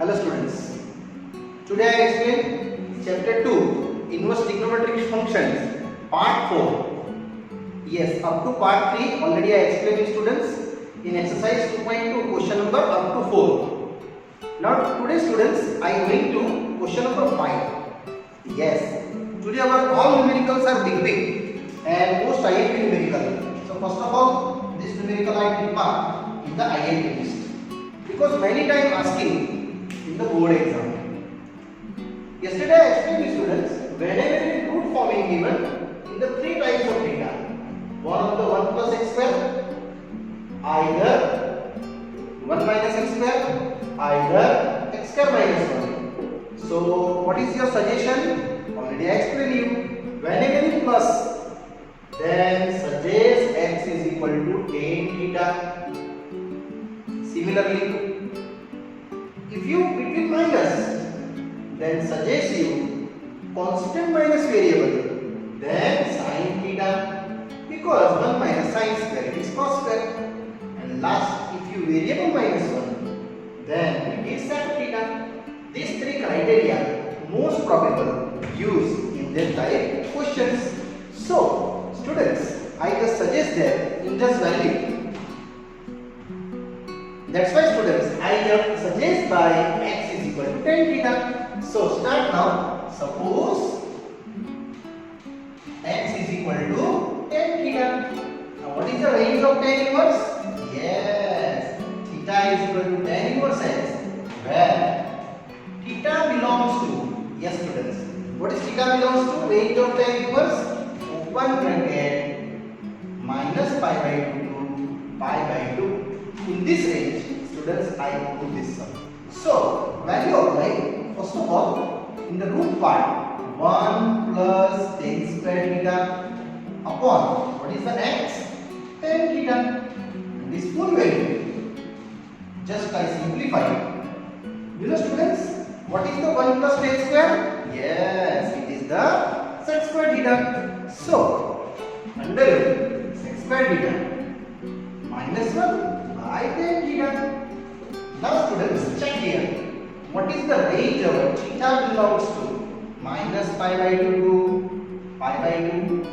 Hello students. Today I explain chapter 2 inverse trigonometric functions part 4. Yes, up to part 3 already I explained students in exercise 2.2 question number up to 4. Now today students I am going to question number 5. Yes, today our all numericals are big and most IIT numerical. So first of all this numerical I will mark in the IIT list because many time asking in the board exam. Yesterday I explained to students whenever in root form is given in the three types of data. One of the 1 plus x square, either 1 minus x square, either x square minus 1. So what is your suggestion? Already I explained you. Whenever in plus, then suggest x is equal to tan theta. Similarly, if you between minus, then suggest you constant minus variable, then sin theta, because 1 minus sin square is cos square. And last, if you variable minus 1, then it is sec theta. These three criteria most probable used in their type questions. So, students, I just suggest that in this value. That's why students, I just suggest by x is equal to tan theta. So start now. Suppose x is equal to tan theta. Now what is the range of tan inverse? Yes, theta is equal to tan inverse x, where theta belongs to, yes students, what is theta belongs to? Range of tan inverse, open bracket, minus pi by 2 to pi by 2. In this range, students, I put this sum. So, value of y, first of all, in the root part, 1 plus tan square theta upon, what is the x? Tan theta. And this full value, just I simplify. You know students, what is the 1 plus tan square? Yes, it is the sec square theta. So, under root sec square theta minus 1 by tan theta. Now students, check here. What is the range of theta belongs to? Minus pi by 2 to pi by 2.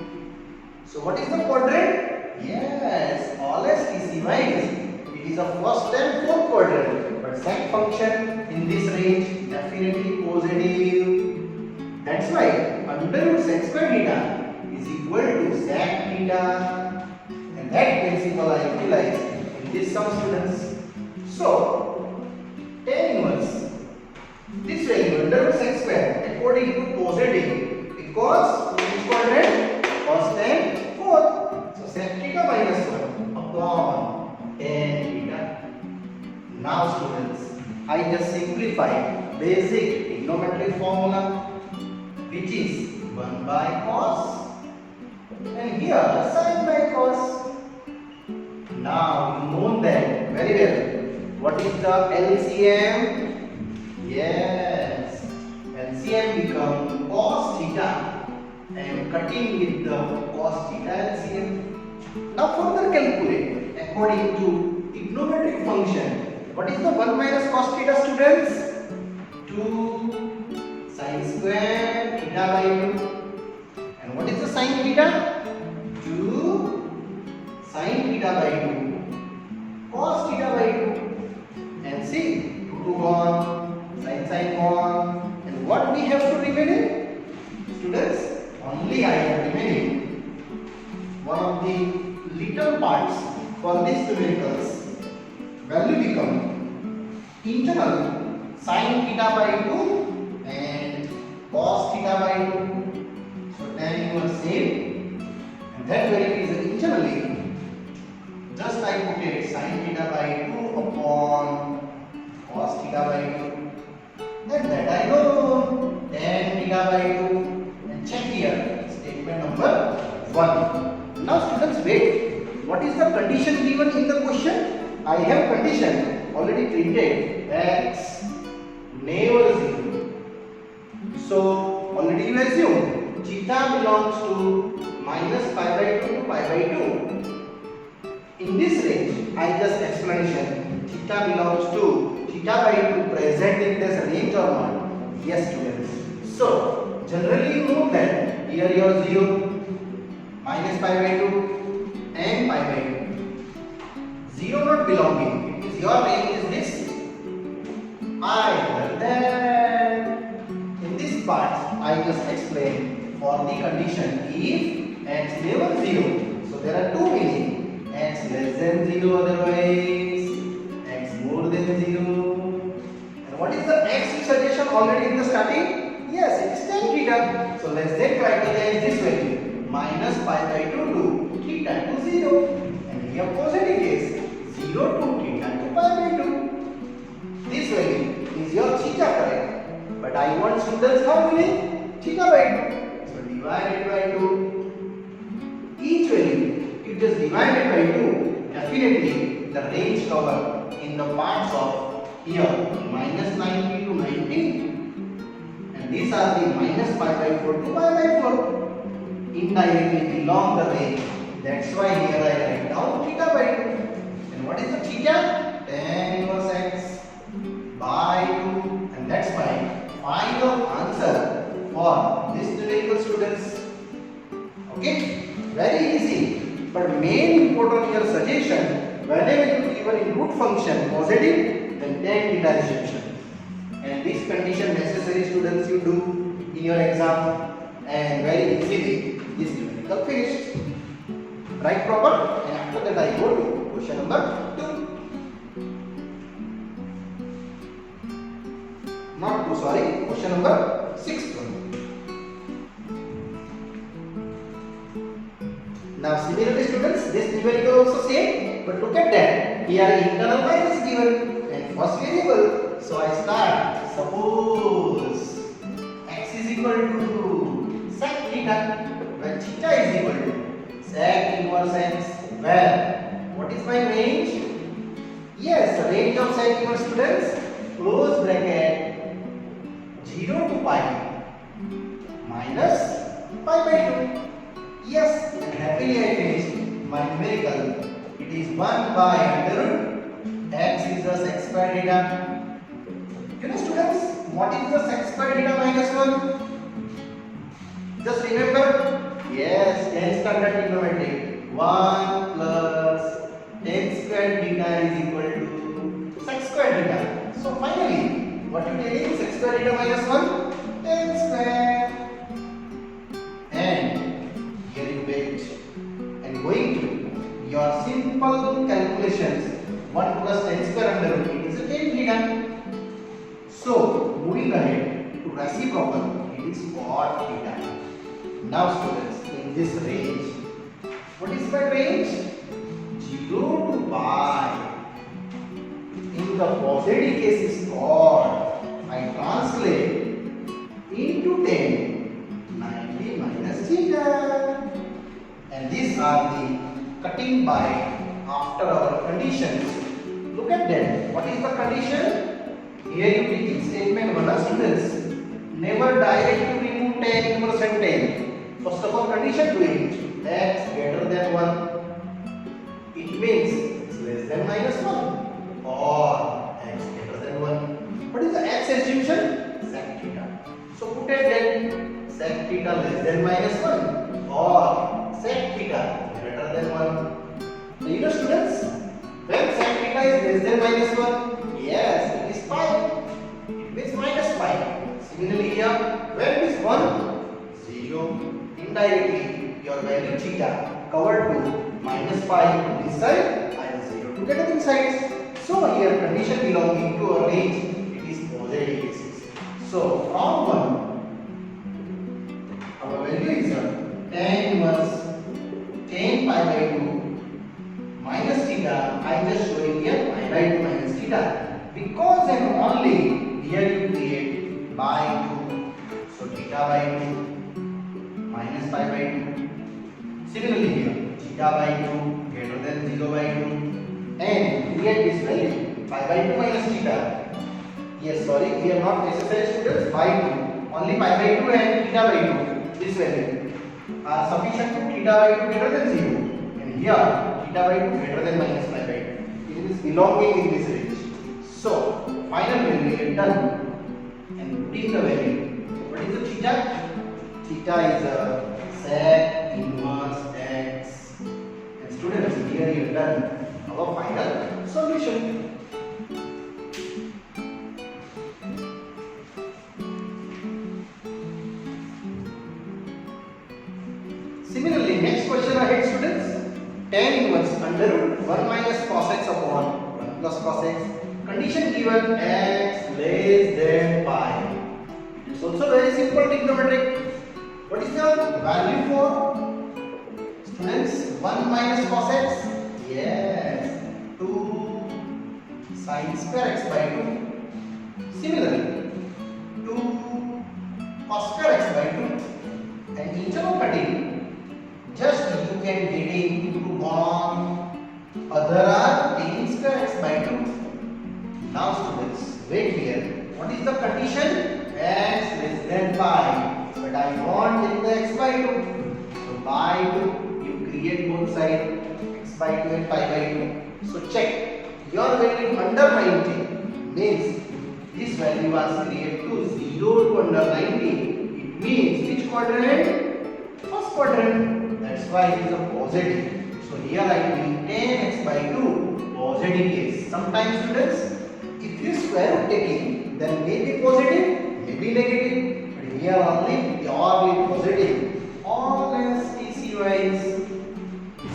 So what is the quadrant? Yes, always TC wise, it is a first and fourth quadrant. But sec function in this range definitely positive. That's why under root sec square theta is equal to sec theta. And that principle I utilize in this sum students. So tan inverse, this value under root sec square according to positive because which quadrant? First and fourth. So sec theta minus 1 upon tan theta. Now students, I just simplify basic trigonometric formula which is 1 by cos and here sin by cos. Now you know that very well. What is the LCM? Yes, LCM become cos theta. I am cutting with the cos theta LCM. Now further calculate according to trigonometric function. What is the 1 minus cos theta students? 2 sin square theta by 2. And what is the sin theta? 2 sin theta by 2 cos theta by 2. And see, 2 gone, sin gone, and what we have to remain? Students, only I am remaining one of the little parts for these numericals. Value become internal sin theta by 2 and cos theta by 2. So tan inverse same, and that value is internally. Just I put it sin theta by 2 upon cos theta by 2. And that I know tan theta by 2. And check here, statement number 1. Now students wait. What is the condition given in the question? I have condition already printed x never 0. So already you assume theta belongs to minus pi by 2 to pi by 2. In this range, I just explanation theta belongs to theta by 2 present in this range or not? Yes, students. So, generally you know that here your 0, minus pi by 2 and pi by 2. 0 not belonging. It is your range is this. Either then in this part I just explained for the condition if x never 0. So there are two meaning. X less than 0, otherwise x more than 0. And what is the x suggestion already in the starting? Yes, it is tan theta. So let's take criteria is this value, minus pi by 2 to theta to 0. And here positive case, 0 to theta to pi by 2. This value is your theta, correct? But I want students how many? Theta by 2. So divided by 2. Each value, if just divided by 2, definitely the range cover in the parts of here minus 90 to 90. And these are the minus pi by 4 to pi by 4. Indirectly belong the range. That's why here I write down theta by 2. And what is the theta? Tan inverse x by 2. And that's my final answer for this numerical, students. Okay, very easy. But main important here suggestion, whenever you given in root function positive, then tan theta restriction. And this condition necessary, students, you do in your exam, and very easily this numerical finished. Right proper, and after that I go to question number 2. Not 2, sorry, question number 6. Now similarly, students, this numerical also same, but look at that. Here internal minus given and first variable. So I start. Suppose x is equal to sec theta, where theta is equal to sec inverse x. Where what is my range? Yes, the range of sec inverse, students, close bracket 0 to pi minus pi by 2. Yes, and happily I finished my numerical. It is 1 by under root x is the sec square theta. You know, students, what is the sec square theta minus 1? Just remember, yes, tan standard trigonometry. 1 plus tan square theta is equal to sec square theta. So finally, what you taking? Sec square theta minus 1? Tan square. And here you wait. And going to your simple calculations, 1 plus tan square under root, it is a tan theta. So moving ahead to reciprocal, it is cot theta. Now students, in this range, what is my range? 0 to pi. In the positive case is cot. I translate into tan 90 minus theta. And these are the cutting by after our conditions. Look at them. What is the condition? Here you take in statement 1, students. Never directly remove tan inverse and tan. First of all, condition doing x greater than 1. It means x less than minus 1 or x greater than 1. What is the x assumption? Sec theta. So put it then sec theta less than minus 1 or sec theta greater than 1. So you know, students, when sec theta is less than minus 1, yes, it is pi. It means minus pi. Similarly here, when it is 1, 0. Indirectly, your value theta covered to minus pi to this side and 0 to the other side. So here condition belonging to a range, it is positive cases. So from 1, our value is tan inverse tan pi by 2 minus theta. I am just showing here pi by 2 minus theta because and only here you create by 2. So theta by 2 minus pi by 2. Similarly here, theta by 2 greater than 0 by 2. And create this value, pi by 2 minus theta. Yes, sorry, we are not necessary, students, by 2. Only pi by 2 and theta by 2. This value are sufficient to theta by 2 greater than 0. And here, theta by 2 greater than minus pi by 2. It is belonging in this range. So, final value is done and putting the value. What is the theta? Theta is a sec inverse x. And students, here you have done our final solution. Similarly, next question ahead, students. Tan inverse under root 1 minus cos x upon 1 plus cos x. Condition given x less than pi. It is also very simple trigonometric. What is the value for students? 1 minus cos x? Yes. 2 sin square x by 2. Similarly, 2 cos square x by 2. And instead of cutting, just you can get into one. Other are tan square x by 2. Now students, wait here. What is the condition? X less than pi. But I want in the x by 2. So by 2, you create both sides x by 2 and pi by 2. So check. Your value under 90 means this value was created to 0 to under 90. It means which quadrant? First quadrant. That's why it is a positive. So here I will tan x by 2 positive case. Sometimes students, if you square root taking, then maybe positive, maybe negative. But here only purely positive. All else TC wise.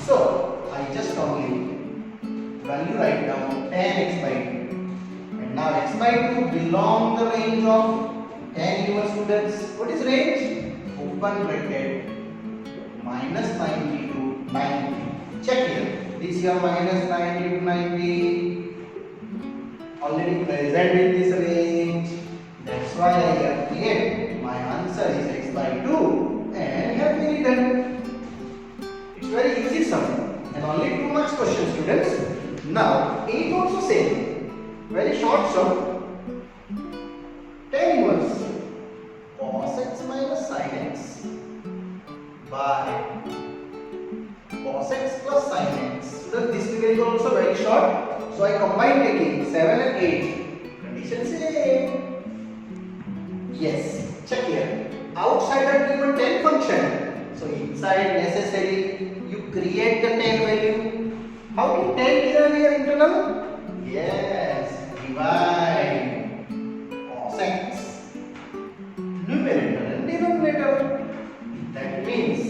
So I just only value write down tan x by 2. And now x by 2 belong the range of tan inverse, students. What is range? Open bracket minus 90 to 90. Check here. This here minus 90 to 90 already present in this range. That's why I have created. My answer is x by 2 and have been written. It's very easy sum and only 2 marks question, students. Now 8 also same. Very short sum. Tan inverse cos x minus sin x by cos x plus sin x. So this figure is also very short. So I combine taking 7 and 8. Condition same. Yes. Check here. Outside are given tan function. So inside necessary you create the tan value. How to tan here internal? Yes. Divide cos x. Numerator and denominator. That means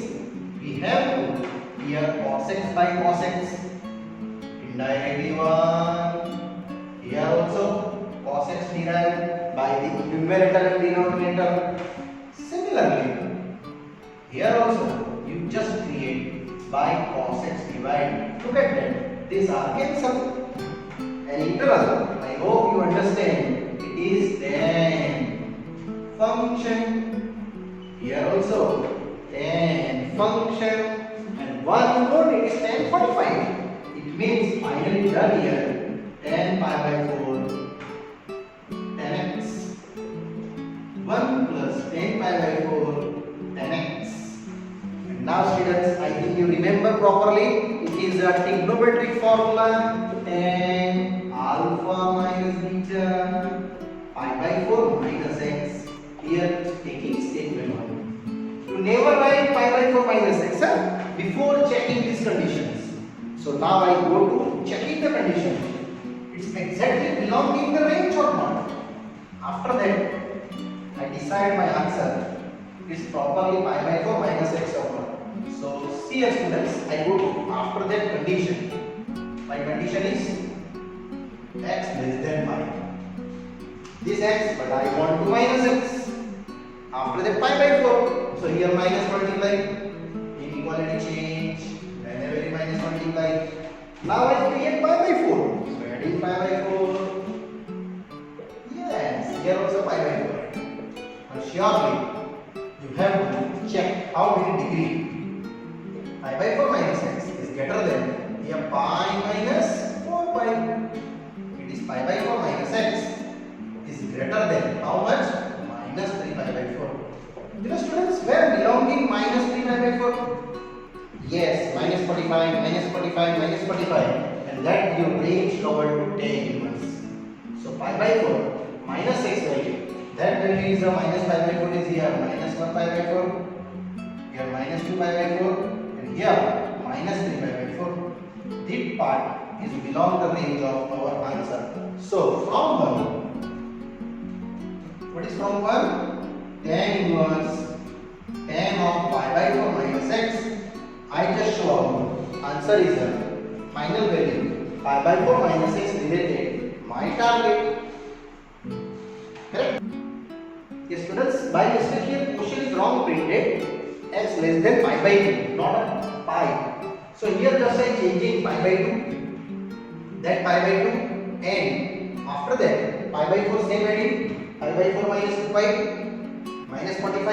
we have to here cos x by cos x. Indirectly 1. Here also cos x derived by the numerator and denominator. Similarly, here also you just create by cos x divide. Look at that. These are cancelled. And integral, I hope you understand. It is tan function. Here also tan function. And one more, it is tan 45. It means finally done here. Tan pi by 4 tan x. 1 plus tan pi by 4 tan x. And now students, I think you remember properly. It is a trigonometric formula. Tan alpha minus beta pi by 4 minus x. Here taking statement 1. You never write pi by 4 minus x before checking these conditions. So now I go to checking the condition. It's exactly belonging in the range or not. After that, I decide my answer. It's properly pi by 4 minus x or not. So see here students, I go to after that condition. My condition is x less than pi. This x, but I want to minus x. After that pi by 4. So here minus multiply. Inequality change. Whenever minus multiply. Now I create pi by 4. So adding pi by 4. Yes, here also pi by 4. But surely you have to check how many degree. Pi by 4 minus x is greater than here pi minus 4 pi. It is pi by 4 minus x is greater than how much? Minus 3 pi by 4. You know students, where belonging minus 3 pi by 4? Yes, minus 45, minus 45, minus 45. And that your range covered to tan inverse. So pi by 4 minus x value. That value is a minus pi by 4 is here minus 1 pi by 4. Here minus 2 pi by 4 and here minus 3 pi by 4. This part is belong the range of our answer. So from 1, what is from 1? Tan inverse tan of pi by 4 minus x. I just show answer is a final value pi by 4 minus x related my target. Correct? Yes, students, by mistake here question is wrong printed x less than pi by 2, not a pi. So here just I changing pi by 2, that pi by 2, and after that pi by 4 same value, pi by 4 minus 2 pi minus 45.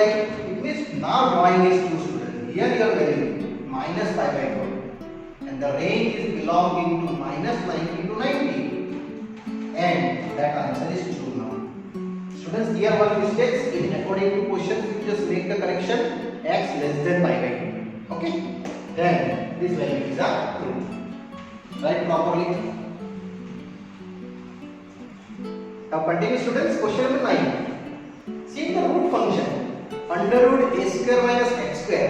It means now drawing is 2 students. Here your value minus pi by 4 and the range is belonging to minus 90 to 90 and that answer is true now. Students, here one mistakes in according to question you just make the correction x less than pi by 2. Okay, then this value is a true. Write properly. Now continue students, question number 9. See the root function under root a square minus x square.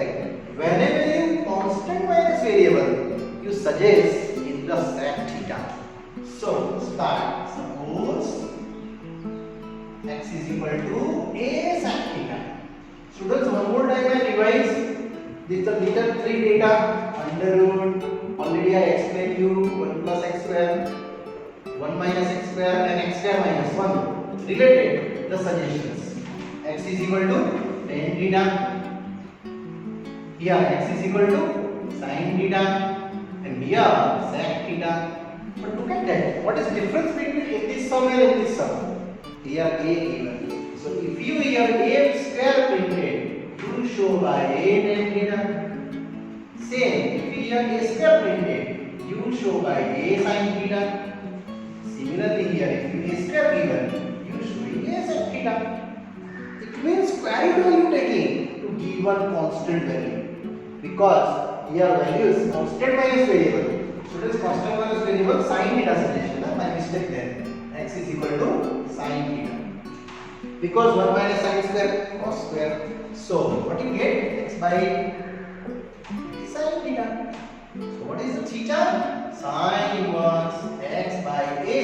Whenever you constant minus variable, you suggest in the sec theta. So start. Suppose x is equal to a sec theta. Students, one more time I revise. This is the little 3 data under root. Already I explained you 1 plus x square, 1 minus x square, and x square minus 1. Related the suggestions. X is equal to tan theta. Here x is equal to sin theta and here sec theta. But look at that. What is difference between this sum and this sum? Here a given. So if you here a square printed, you will show by a tan theta. Same. If you here a square printed, you will show by a sin theta. Similarly here, if you a square given, you will show a sec theta. It means square root are you taking to give one constant value. Because here value is constant minus variable. Students, constant minus variable sin theta suggestion. My mistake there. X is equal to sin theta. Because 1 minus sin square cos square. So what you get? X by sin theta. So what is the theta? Sin inverse x by a.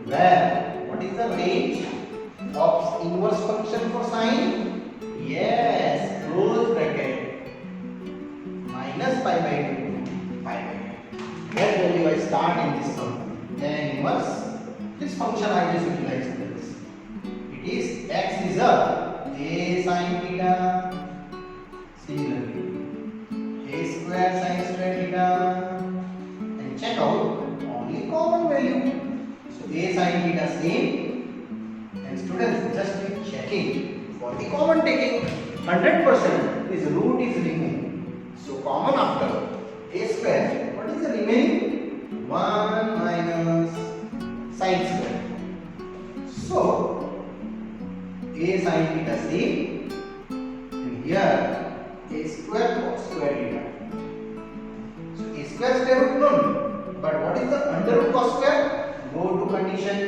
Where? What is the range of inverse function for sine? Yes, close bracket. Minus pi by 2, pi by 2. That value I start in this term. Tan inverse. This function I just utilize this. It is x is a sin theta. Similarly, a square sin square theta. And check out only common value. So a sin theta same. And students, just keep checking for the common taking. 100% is root is remaining. So common after a square, what is the remaining? 1 minus sin square. So a sin theta same and here a square cos square theta. So a square square root none. But what is the under root cos square? Go to condition.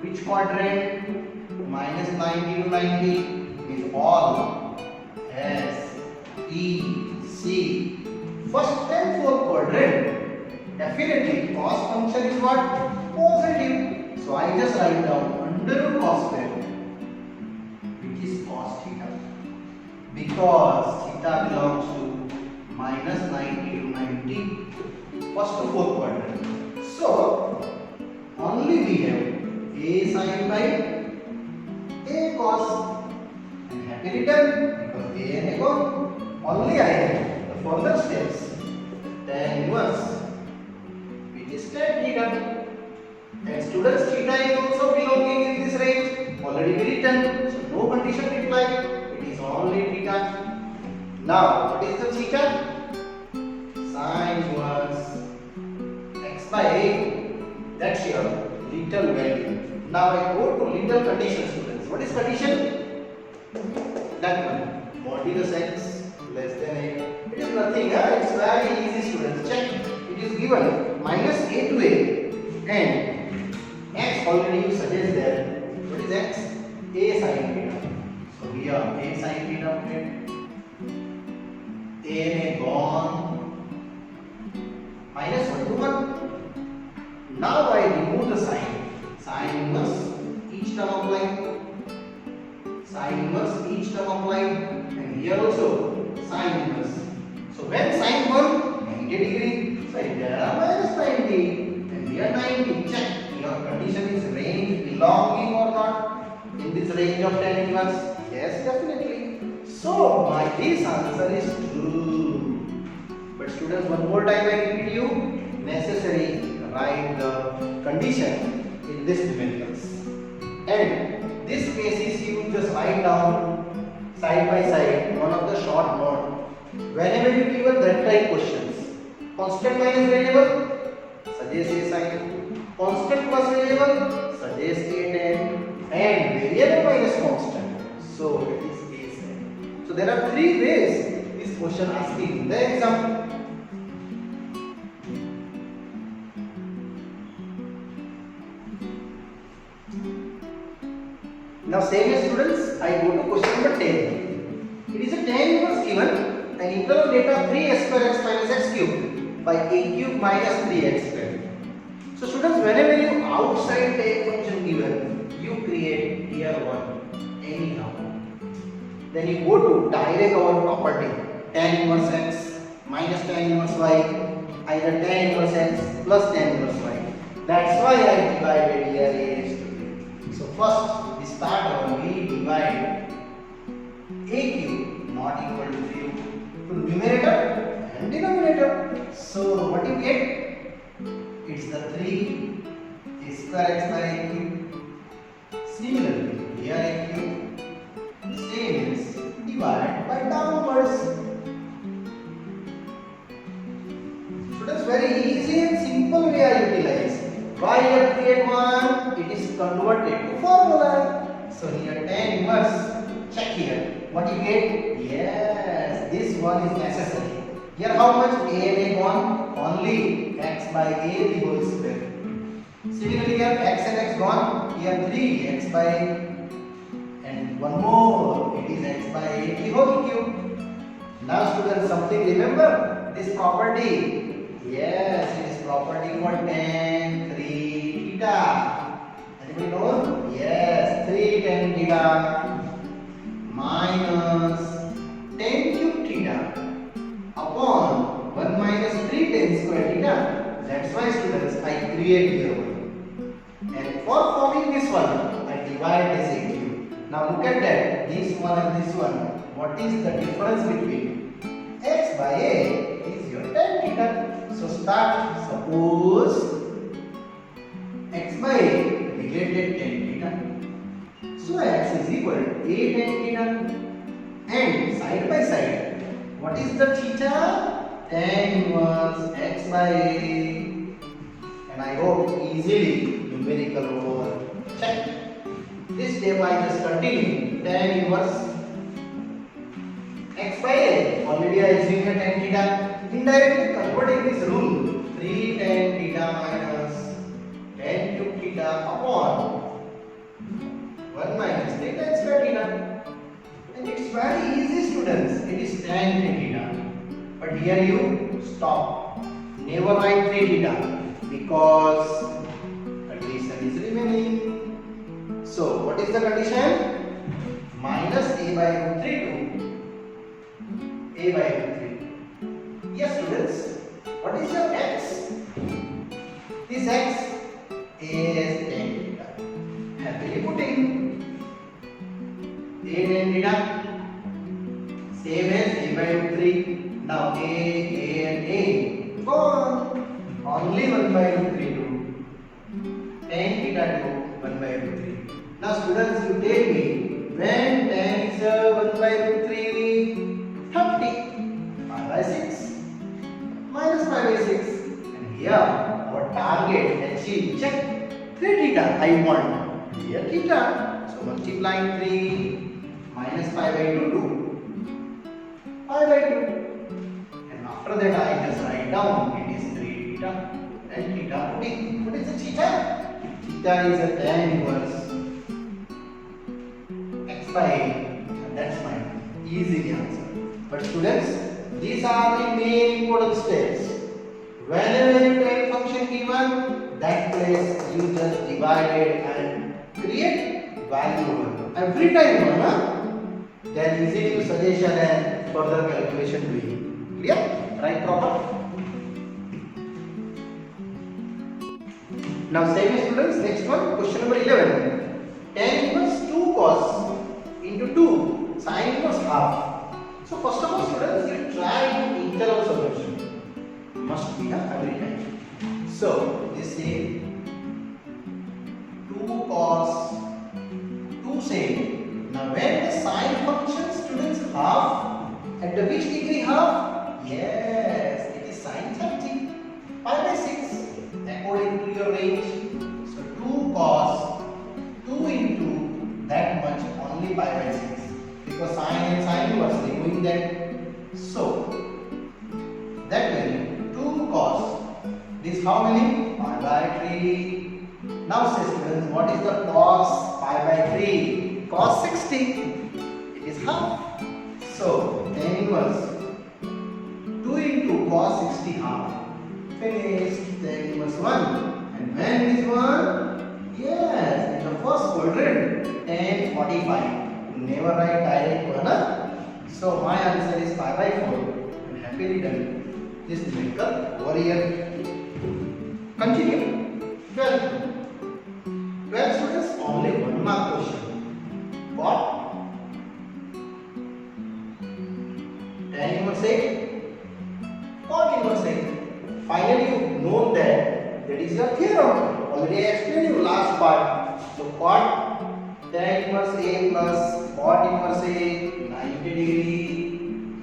Which quadrant? Minus 90 to 90 is all S, E, C. First and fourth quadrant. Definitely cos function is what? Positive. So I just write down under root cos square, which is cos theta. Because theta belongs to minus 90 to 90. First to fourth quadrant. So only we have a sin by a cos. And happy return because a and a gone. Only I have the further steps. Tan inverse, which is tan theta. And students, theta is also belonging in this range. Already written. So no condition required. It is only theta. Now, what is the theta? Sin inverse x by a. That's your little value. Now I go to little condition, students. What is condition? That one. Modulus x less than a. It is nothing. It's very easy, students. Check. It is given minus a to a and X already you suggest there. What is X? A sin theta. So here A sin theta put it. A may gone minus 1 to 1. Now I remove the sign. Sin inverse each term applied. Sin inverse each term applied. And here also sin inverse. So when sin 1 90 degree. So there are minus 90. And here 90. Check. Your condition is range belonging or not in this range of tan inverse? Yes, definitely. So my this answer is true. But students, one more time I repeat you, necessary write the condition in this numericals. And this basis you just write down side by side one of the short note. Whenever you given that type questions, constant minus variable, suggest a sign. Constant plus variable, suggest a tan, and variable minus constant. So it is a sign. So there are three ways this question asking in the exam. Now same as students, I go to question number 10. It is a tan inverse given an internal data 3x square x minus x cube by a cube minus 3x square. So students, whenever you outside take function given, you create here one anyhow. Then you go to direct our property tan inverse x minus tan inverse y, either tan inverse x plus tan inverse y. That's why I divided here a is to b. So first this pattern we divide a cube not equal to 0 to numerator and denominator. So what you get? It's the 3 a square x by a cube. Similarly, here a cube, same is divided by downwards. So that's very easy and simple way I utilize. Why here create one? It is converted to formula. So here tan inverse. Check here. What you get? Yes, this one is necessary. Here how much? A may gone? Only x by a the whole square. Similarly here x and x gone. Here 3 x by and one more. It is x by a the whole cube. Now students, something remember this property. Yes, it is property for tan 3 theta. Anybody know? Yes, 3 tan theta minus tan cube theta upon 1 minus 3 tan square theta. That's why students, I create here one. And for forming this one, I divide this a cube. Now look at that. This one and this one. What is the difference between x by a is your tan theta. So start. Suppose x by a related tan theta. So x is equal to a tan theta. And side by side, what is the theta? Tan inverse x by a. And I hope easily numerical over. Check. This step I just continue. Tan inverse x by a. Already I assume a tan theta. Indirectly converting this rule. 3 tan theta minus tan cube theta upon 1 minus tan square theta. And it's very easy students. It is tan theta. But here you stop. Never write 3 theta because condition is remaining. So what is the condition? Minus a by root 3 to a by root 3. Yes students. What is your x? This x is tan theta. Happily putting a tan theta same as a by root 3. Now a and a gone. Only 1 by root 3 to tan theta to 1 by root 3. Now students, you tell me when tan is 1 by root 3, 30. 5 by 6 minus 5 by 6. And here our target achieved. Check 3 theta I want. Here theta. So multiplying 3 minus 5 by 2 to 5 by 2. And after that I just write down it is 3 theta and theta putting. What is the theta? theta is a tan inverse x by 8, and that's my easy answer. But students, these are the main important steps. Whenever you take function given, that place you just divide it and create value one. Every time one, huh? Then easy to suggestion and further calculation doing. Clear? Right proper? Now same students, next one, question number 11. Tan inverse 2 cos into 2 sin inverse half. So first of all students, you try interval solution. Must be every time. So this is 2 cos 2 sin. Now when the sine function students half, at the which degree half? Yes, it is sine 30 pi by 6 according to your range. So 2 cos 2 into that much only pi by 6 because sine and sine was removing that. So that value 2 cos, this how many? Pi by 3. Now say students, what is the cos pi by 3? Cos 60. It is half. So tan inverse 2 into cos 60 half. Finished. Tan inverse 1. And when is 1? Yes, in the first quadrant, tan 45. Never write direct 1. Huh? So my answer is pi by 4. And happily done. This numerical over here. Continue. 12. 12 students, only 1 mark question. What? Tan inverse 8. Cot inverse 8. Finally, you know that is your theorem. Already I explained you last part. So cot tan inverse A plus cot inverse A 90 degree.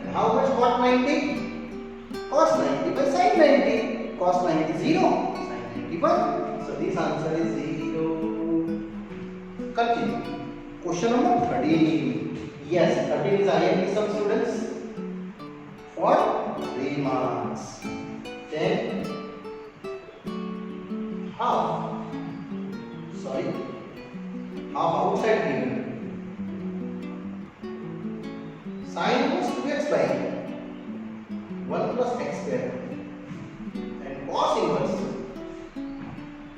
And how much cot 90? Cos 90 by sin 90. Cos 90 0. Sin 91. So this answer is 0. Continue. Question number 13. Yes, 13 is IMP sum students. For 3 marks. Then half. Sorry. Half outside given. Sin inverse 2x by 1 plus x square. And cos inverse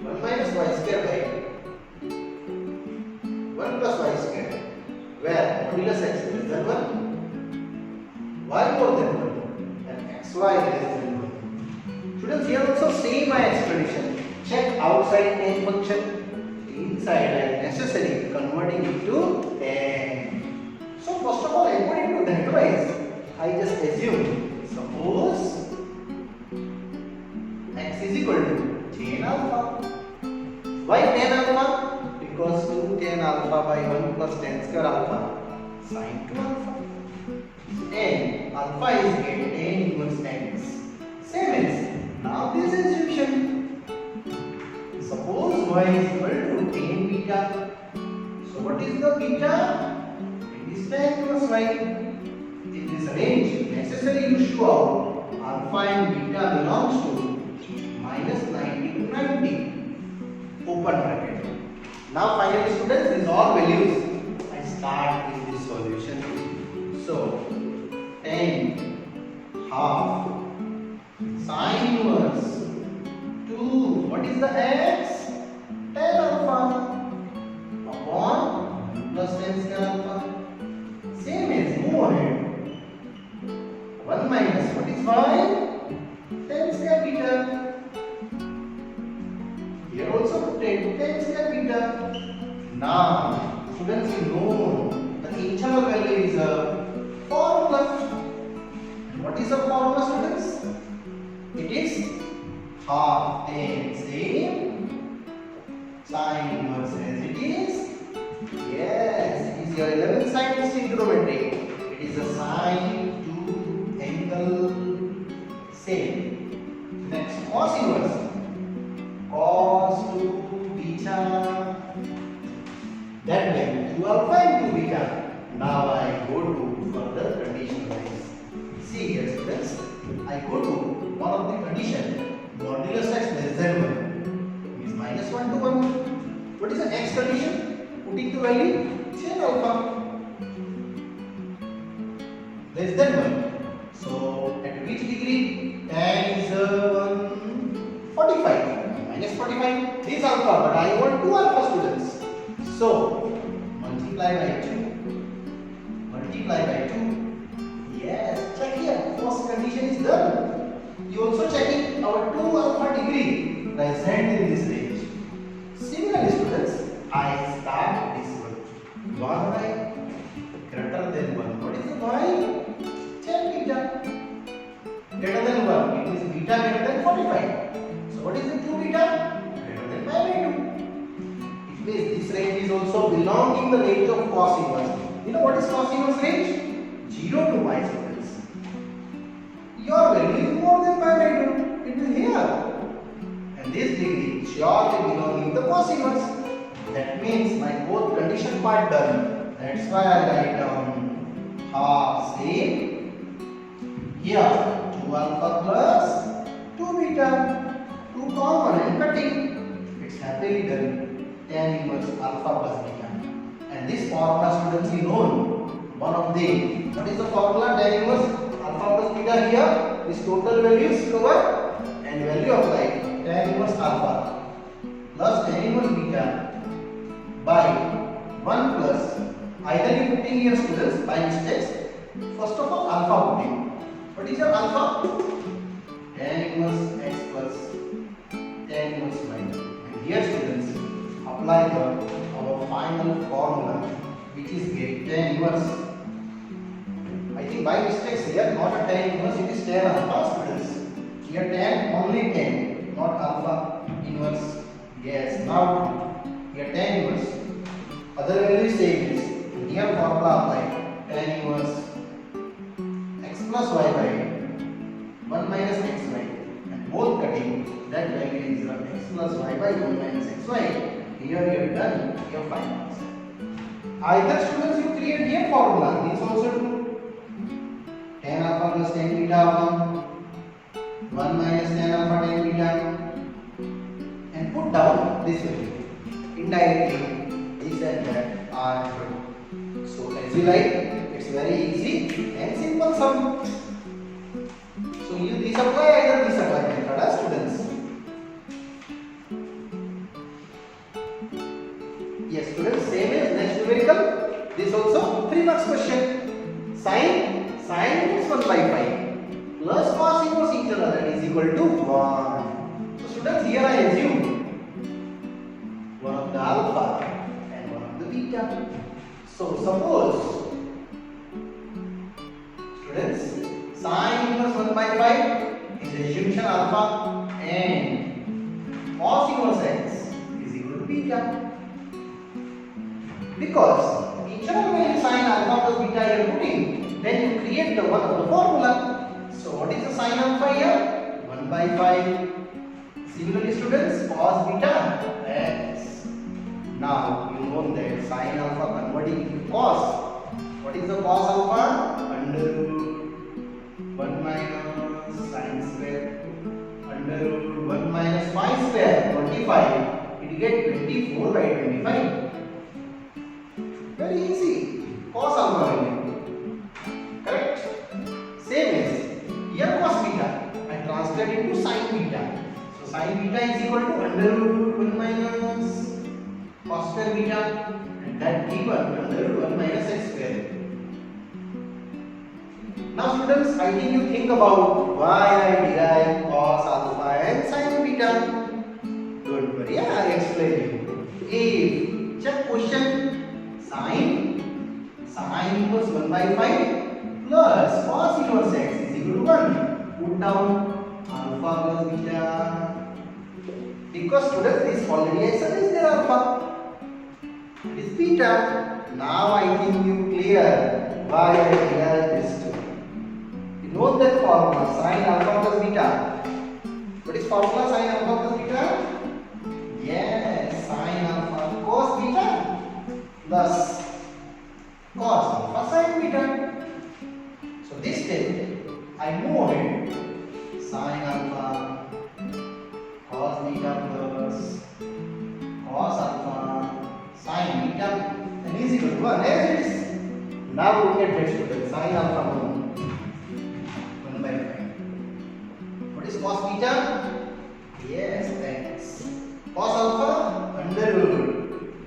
1 minus y square by 1 plus y square. Where modulus x less than 1, y more than 1, and xy less than 1. Students, here also same my explanation. Check outside tan function. Inside I necessary converting it to tan. So first of all, according to that wise, I just assume. Suppose x is equal to tan alpha. Why tan alpha? Because 2 tan alpha by 1 plus tan square alpha sin 2 alpha. And alpha is get tan inverse x. Same as now this assumption. Suppose y is equal to tan beta. So what is the beta? It is tan inverse y. In this range, necessary you show out alpha and beta belongs to minus 90 to 90. Open bracket. Now finally students, these all values I start with this solution. So tan half sin inverse 2. What is the x? Tan alpha upon plus tan square alpha. Same as move ahead. 1 minus what is y? Tan square beta. Here also tan square beta. Now students, you know the internal value is a formula. What is the formula students? It is half tan same sin inverse as it is. Yes, it is your 11th science trigonometry. It is a sine to angle same. Next cos inverse. Cos to beta. That way 2 alpha into beta. Now I go to further condition wise. See here students, I go to one of the condition. Modulus x less than 1 is minus 1 to 1. condition, putting the value tan alpha less than 1. So at which degree? Tan is 145, minus 45. This is alpha, but I want 2 alpha students. So multiply by 2. Multiply by 2. Yes, check here. First condition is done. You also checking our 2 alpha degree present in this range. Similarly, students, I start this one. Y greater than 1. What is the y? Tan beta. Greater than 1. It is beta greater than 45. So what is the 2 beta? Greater than pi by 2. It means this range is also belonging the range of cos inverse. You know what is cos inverse range? 0 to pi, students. Your value is more than pi by 2. It is here. And this degree surely belonging the cos inverse. That means my both condition part done. That's why I write down half same. Here 2 alpha plus 2 beta. 2 common and cutting. It's happily done. Tan inverse alpha plus beta. And this formula, students, is known. One of them. What is the formula? Tan inverse alpha plus beta here. This total values covered and value applied. Tan inverse alpha plus tan inverse beta by 1 plus, either you putting here, students, by mistakes. First of all, alpha putting. What is your alpha? Tan inverse x plus tan inverse y. And here, students, apply our final formula, which is get tan inverse. I think by mistakes here, not a tan inverse, it is tan alpha, students. Here tan, only tan, not alpha inverse. Yes, now here tan inverse. Other value same is here formula applied. Tan inverse x plus y by 1 minus xy, and both cutting, that value is x plus y by 1 minus xy. Here you have done your final answer. Either, students, you create here formula. This also true. Tan alpha plus tan beta alpha 1 minus tan alpha tan beta, and put down this value. Indirectly this and that are true. So as you like, it's very easy and simple sum. So you this apply, either this apply method, students. Yes, students, same as next numerical. This also 3 marks question. Sin is 1 by 5 plus cos inverse each other, that is equal to 1. So students, here I assume one of the alpha and one of the beta. So suppose, students, sin inverse 1 by 5 is assumption alpha and cos inverse x is equal to beta. Because each other value sin alpha plus beta you are putting, then you create the one of the formula. So what is the sin alpha here? 1 by 5. Similarly, students, cos beta x. Now you know that sin alpha converting into cos. What is the cos alpha? Under root 1 minus sin square under root 1 minus phi square 25. It get 24 by 25. Very easy. Cos alpha value. Correct? Same as here cos beta. I translate into sin beta. So sin beta is equal to under root 1 minus cos square beta, and that given under root 1 minus x square. Now students, I think you think about why I derive cos alpha and sin beta. Don't worry, I will explain you. If check question. Sin inverse 1 by 5 plus cos inverse x is equal to 1. Put down alpha plus beta. Because students, this already I said is their alpha. It is beta. Now I think you clear why I derive this too. You know that formula sin alpha plus beta. What is formula sin alpha plus beta? Yes, sin alpha cos beta plus cos alpha sin beta. So this step I move ahead. Sin alpha cos beta plus cos alpha is equal to 1 as it is. Now look at that student, sin alpha known 1 by 5. What is cos beta? Yes, thanks. Cos alpha under root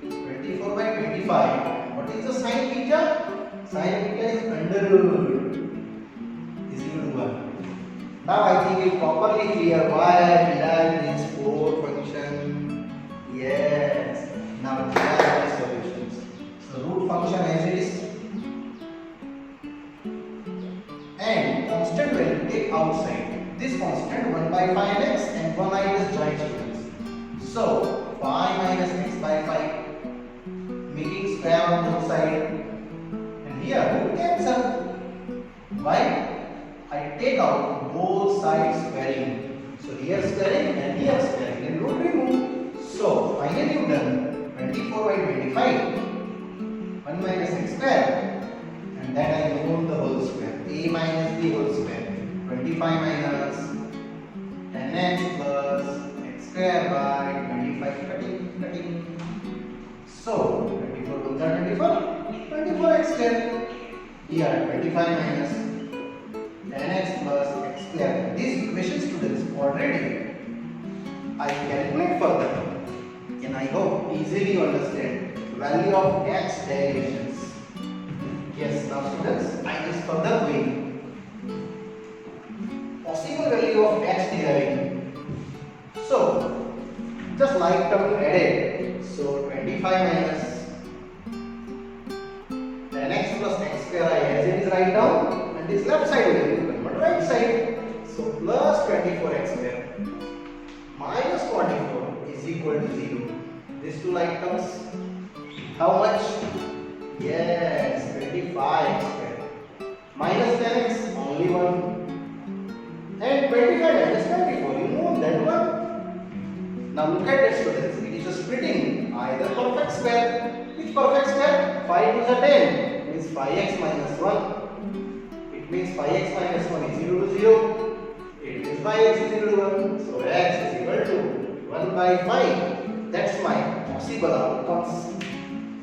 24 by 25. What is the sin beta? Sin beta is under root is equal to 1. Now I think it's properly clear why I derived this 4 function. Yes. Now derive the solutions. So root function as it is, and constant value take outside. This constant 1 by 5x and 1 I is joint students. So 5 minus x by 5, making square on both sides. And here root cancel. Why? I take out both sides squaring. So here squaring and here squaring and root remove. So finally you done 24 by 25. 1 minus x square. And then I remove the whole square. A minus b whole square. 25 minus 10x plus x square by 25 cutting. So 24 comes out 24. 24x square. Here 25 minus 10x plus x square. These equations students already I calculate further, and I hope easily you understand value of x derivations. Yes, now students, I just further way possible value of x deriving. So just like term added. So 25 minus 10x plus x square I as it is write down. And this left side will convert right side. So plus 24x square minus 44 is equal to 0. These two like terms. How much? Yes, 25x square. Minus 10x, only 1. And 25 minus 24, you know that one. Now look at it students. It is a splitting either perfect square. Which perfect square? 5 to the 10 means 5x minus 1. Means 5x minus 1 is 0 to 0. It means 5x is equal to 1. So x is equal to 1 by 5. That's my possible outcomes.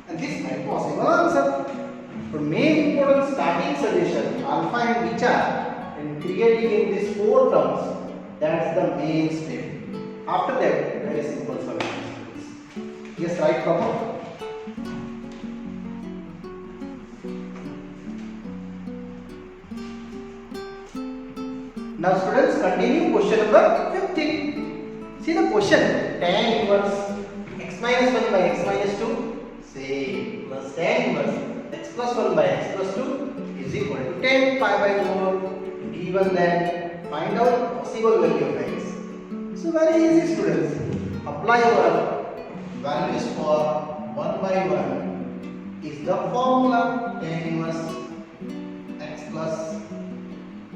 And this is my possible answer. The main important starting suggestion, alpha and beta, and creating in these 4 terms, that's the main step. After that, very simple solutions. Yes, right, Pramod? Now students, continue question number 15. See the question, tan inverse x minus 1 by x minus 2, say plus tan inverse x plus 1 by x plus 2 is equal to 10 pi by 4. Given that, find out possible value of x. So very easy students, apply our values for 1 by 1 is the formula tan inverse x plus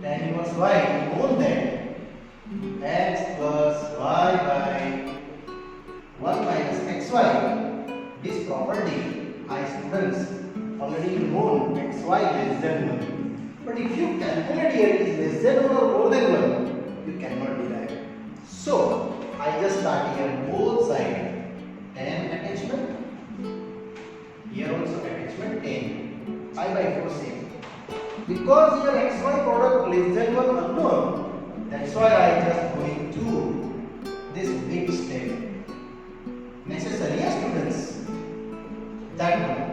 tan inverse y. We know that x plus y by 1 minus xy. This property, I students already known xy less than 1. But if you calculate here it is less than 1 or more than 1, you cannot derive. So I just start here both sides tan attachment. Here also attachment tan. I by 4 same. Because your xy product less than 1 unknown, that's why I just going to this big step. Necessary, yes, students? That one.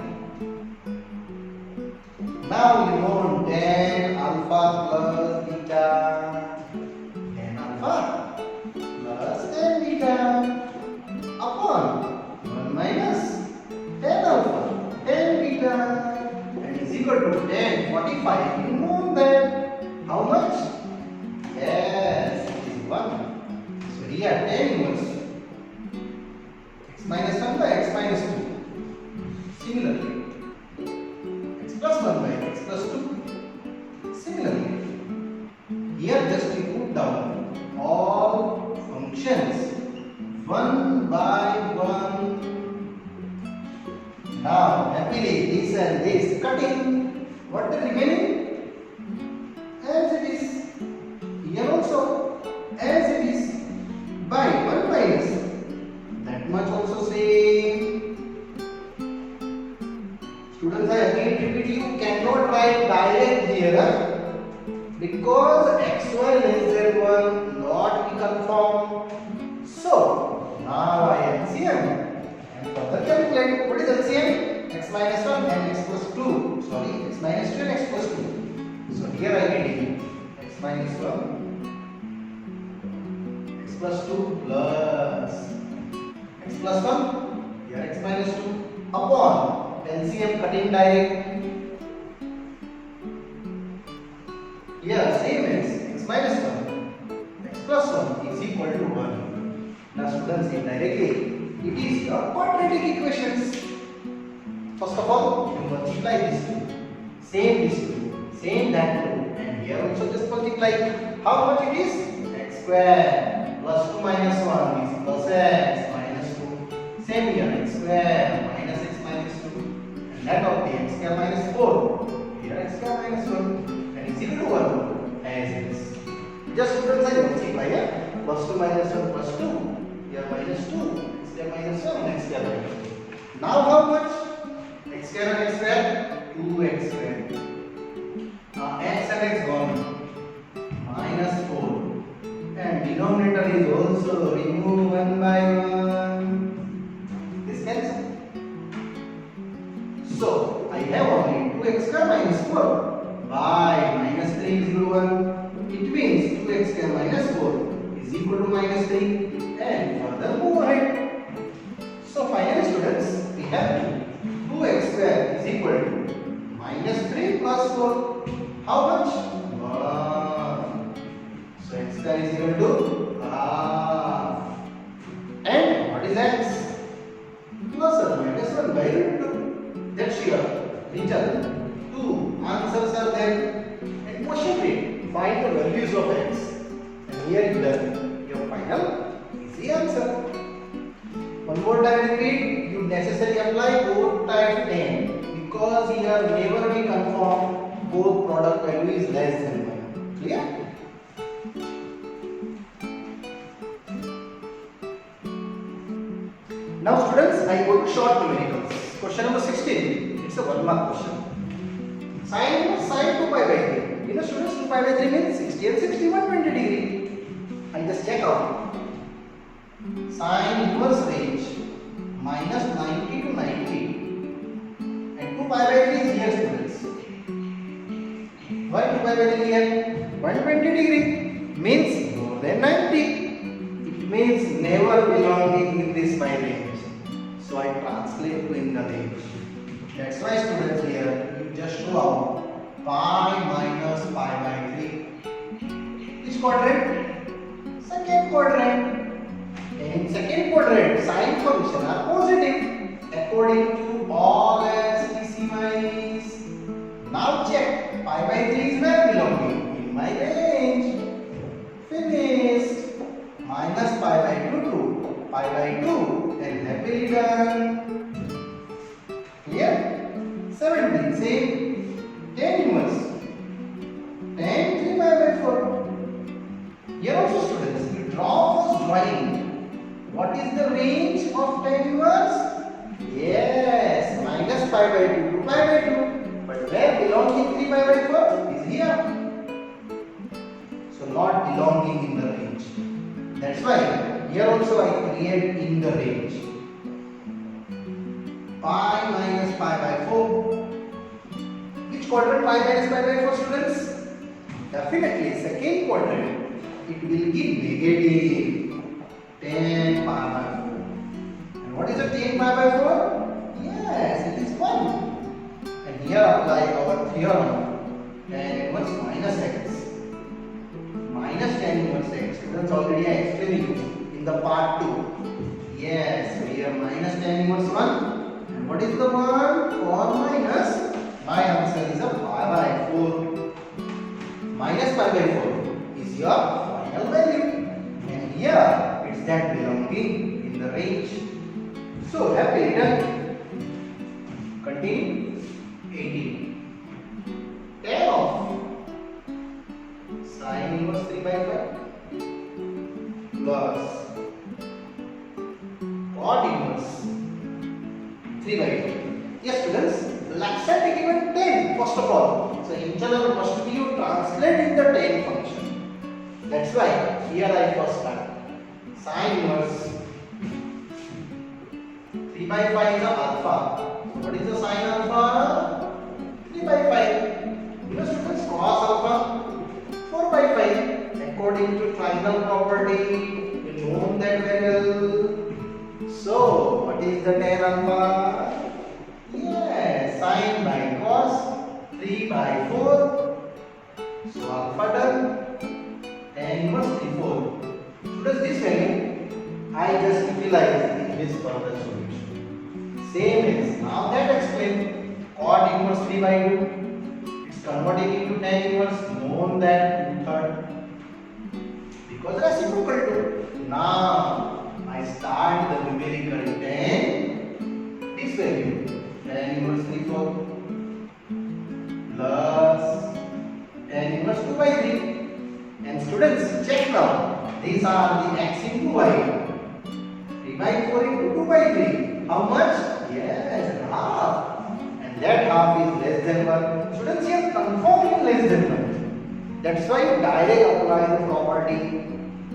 Now you know tan alpha plus beta. Tan alpha plus tan beta upon 1 minus tan alpha, tan beta. Is equal to 10, 45. You know that. How much? Yes, it is 1. So here 10 inverse x minus 1 by x minus 2. Similarly, x plus 1 by x plus 2. Similarly, here just we put down all functions 1 by 1. Now, happily, this and this cutting. What the remaining? As it is. Here also, as it is. By 1 minus. That much also same. write direct here, because xy less than 1 not be conformed. So now I LCM and further calculate. What is LCM? X minus 1 and x plus 2. Sorry, x minus 2 and x plus 2. So here I get x minus 1, x plus 2 plus x plus 1, here x minus 2 upon LCM cutting direct. Here same as x minus 1, x plus 1 is equal to 1. Now students, indirectly it is your quadratic equations. First of all, you multiply these two, same that two, and here also just multiply. How much it is? X square plus 2 minus 1 is plus x minus 2. Same here, x square minus x minus 2, and that of the x square minus 4. Here x square minus 1 and is equal to 1 as it is. Just students, I multiply here. Plus 2 minus 1 plus 2. Here minus 2. X square minus 1 x square minus 2. Now how much? X square and x square? 2x square. X and x gone. Minus 4. And denominator is also removed 1 by 1. This cancel. So I have only 2x square minus 4 by minus 3 is equal to 1. It means 2x square minus 4 is equal to minus 3. And further move ahead. So finally students, we have 2x square is equal to minus 3 plus 4. How much? 1. So x square is equal to half. And what is x? Plus or minus 1 by root 2. That's your result. 2 answers are there. And question rate, find the values of x. And here you done your final easy answer. One more time repeat, you necessarily apply both type 10 because here never be conform both product value is less than 1. Clear? Now students, I go to short numericals. Question number 16. It's a 1 mark question. Sin 2 pi by 3. You know students, 2 pi by 3 means 60 and 60 120 degree. I just check out. Sin inverse range minus 90 to 90 and 2 pi by 3 is here students. Why 2 pi by 3 here? 120 degree means more than 90. It means never belonging in this pi range. So I translate to in the range. That's why students here you just show out pi minus pi by 3. Which quadrant? Second quadrant. In second quadrant, sine function are positive according to all SPCs. Now check, pi by 3 is where belonging? In my range. Finished. Minus pi by 2 to pi by 2 and happily done. Clear? 17, same. 10 inverse. 10, 3 pi by 4. Here also students, you draw first drawing. What is the range of tan inverse? Yes, minus pi by 2 to pi by 2. But where belonging 3 pi by 4 is here. So not belonging in the range. That's why here also I create in the range. Pi minus pi by 4. Which quadrant pi minus pi by 4 students? Definitely second quadrant. It will give negative. 10 pi by 4. And what is a 10 pi by 4? Yes, it is 1. And here apply our theorem. Tan inverse minus x. Minus tan inverse x. Students, already I explained you in the part 2. Yes, so here minus tan inverse 1. And what is the 1? 4 minus. My answer is a pi by 4. Minus pi by 4 is your final value. And here that belonging in the range. So happily done. Continue. 18. Tan of sin inverse 3 by 5 plus cot inverse 3 by 5. Yes students, Laxat given 10 first of all. internal must be you translate in the tan function. That's why here I first start. Sine inverse 3 by 5 is the alpha. So what is the sine alpha? 3 by 5. You know students, cos alpha 4 by 5. According to triangle property, you know that very well. So what is the tan alpha? Yes, sine by cos 3 by 4. So alpha done. Tan inverse 3 4. So does this value I just utilize in this further solution. Same as now that explain cot inverse 3 by 2. It's converting into tan inverse known that 2/3 because reciprocal to. Now I start the numerical tan this value tan inverse 3 4 plus tan inverse 2 by 3. And students, check now. These are the x into y. 3 by 4 into 2 by 3. How much? Yes, half. And that half is less than 1. Students, here confirming less than 1. That's why you direct apply the property.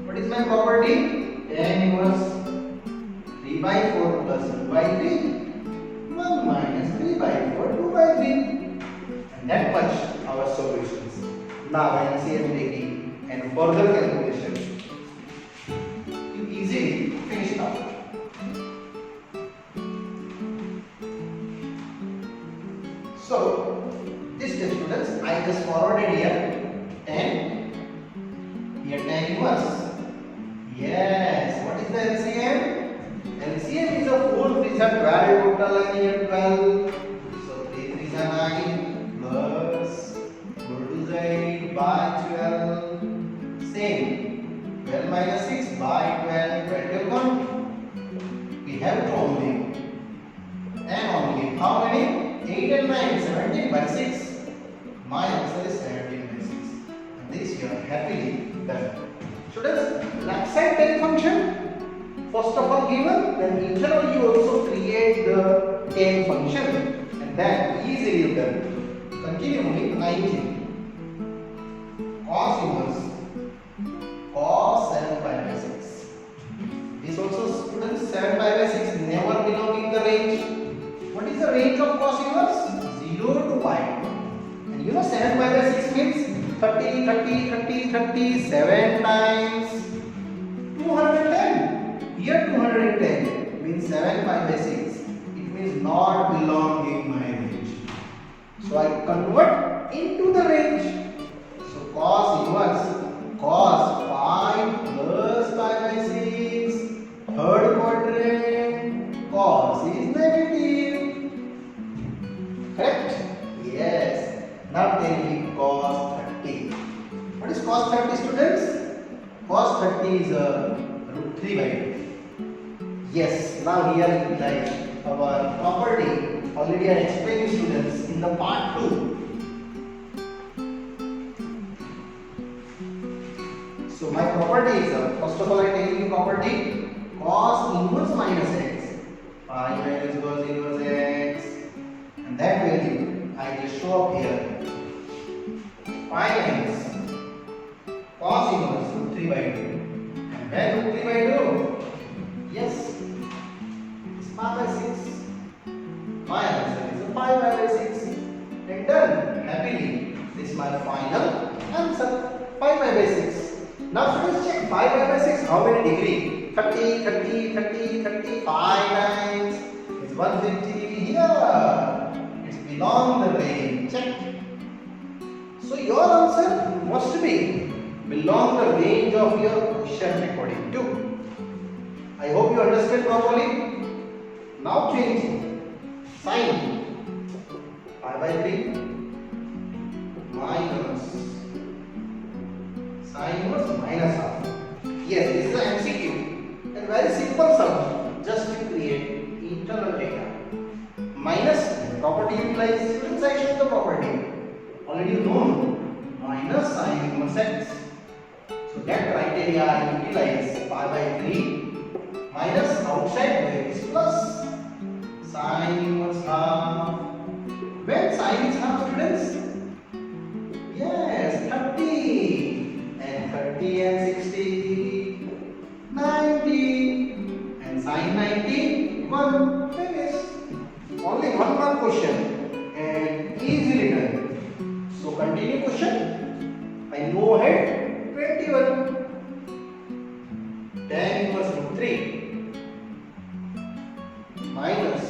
What is my property? Tan inverse 3 by 4 plus 2 by 3. 1 minus 3 by 4, 2 by 3. And that much our solutions. Now LCM taking and further calculation. You easily finish it up. So this test students, I just forwarded here and here tan inverse. Yes, what is the LCM? LCM is a full 3 are 12 total and here 12. So 3 3 are 9 plus 4 2 are 8 by 12. Same 12 minus 6 by 12. Radical count. We have to only and only how many? 8 and 9, 17 by 6. My answer is 17 by 6. And this you are happily done. Students, left side tan function first of all given, then internally you also create the tan function and then easily you done. Continue with 19. Cos inverse cos 7 pi by 6. This also students 7 pi by 6 never belong in the range. What is the range of cos inverse? 0 to pi. And you know 7 pi by 6 means 30, 30, 30, 30, 7 times 210. Here 210 means 7 pi by 6. It means not belong in my range. So I convert into the range. So cos inverse cos pi plus pi by 6. Third quadrant cos is negative. Correct? Yes. Now tell me cos 30. What is cos 30 students? Cos 30 is root 3 by 2. Yes, now here is like our property. Already I explained to students in the part 2. So my property is first of all I tell you property cos inverse minus x. Pi minus cos inverse x. And that value I just show up here. Pi minus cos inverse root 3 by 2. And when root 3 by 2? Yes. It's pi by 6. My answer is pi by 6. And done. Happily. This is my final answer. Pi by 6. Now students check 5 by 6 how many degree? 30, 30, 30, 30, 5 times. It's 150 here. It's belong the range. Check. So your answer must be belong the range of your question according to. I hope you understand properly. Now change sine pi by 3 minus sine inverse minus half. Yes, this is an MCQ and very simple sum. Just to create internal data. Minus property utilized. Students, I show the property. Already known. Minus sine inverse x. So that criteria I utilize pi by 3 minus outside where is plus sine inverse half. When sine is half students? 30 and 60, 90, and sin 90, 1. Finished. Only one more question and easily done. So continue question. I move ahead. 21. Tan inverse root 3 minus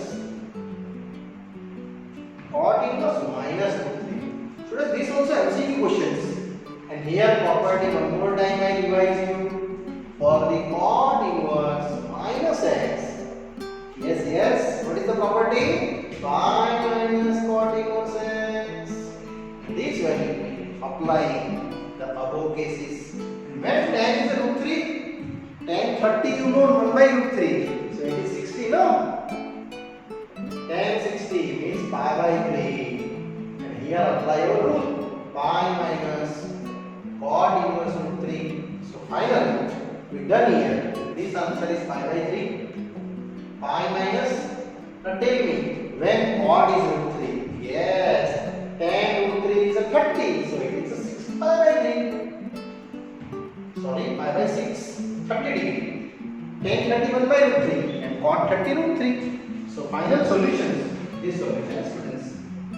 cot inverse minus root 3. Students, these also MCQ questions. And here property one more time I revise you. For the cot inverse minus x. Yes. What is the property? Pi minus cot inverse x. This value applying the above cases. When tan is the root 3, tan 30 you know 1 by root 3. So it is 60, no? Tan 60 means pi by 3. And here apply your rule. Pi minus cot inverse root 3. So finally, we done here. This answer is pi by 3. Pi minus, now tell me, when cot is root 3? Yes, tan root 3 is a 30. So it is a 6 pi by 3. Sorry, pi by 6. 30 degree. Tan 31 by root 3 and cot 30 root 3. So final solutions. This solution, students,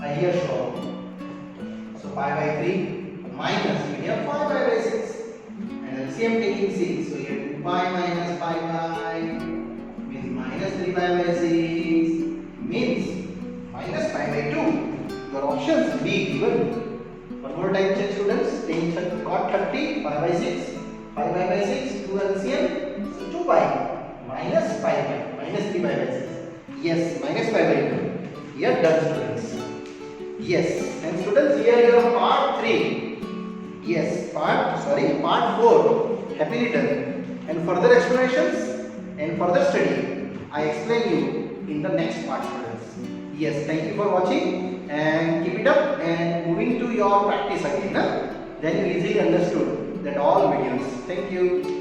I here show. So pi by 3 minus here 5 pi by 6. And LCM taking 6. So here 2 pi minus 5 pi means minus 3 pi by 6 means minus pi by 2. Your options B given. One more time check, students. Tan cot 30 pi by 6. 5 pi by 6, 2 LCM, so 2 pi minus 5 pi, minus 3 pi by 6. Yes, minus pi by 2. Here done, students. Yes, and students, here you have part 3. Yes, part 4. Happily done. And further explanations and further study, I explain you in the next part, students. Yes, thank you for watching and keep it up and moving to your practice again. Then you easily understood that all videos. Thank you.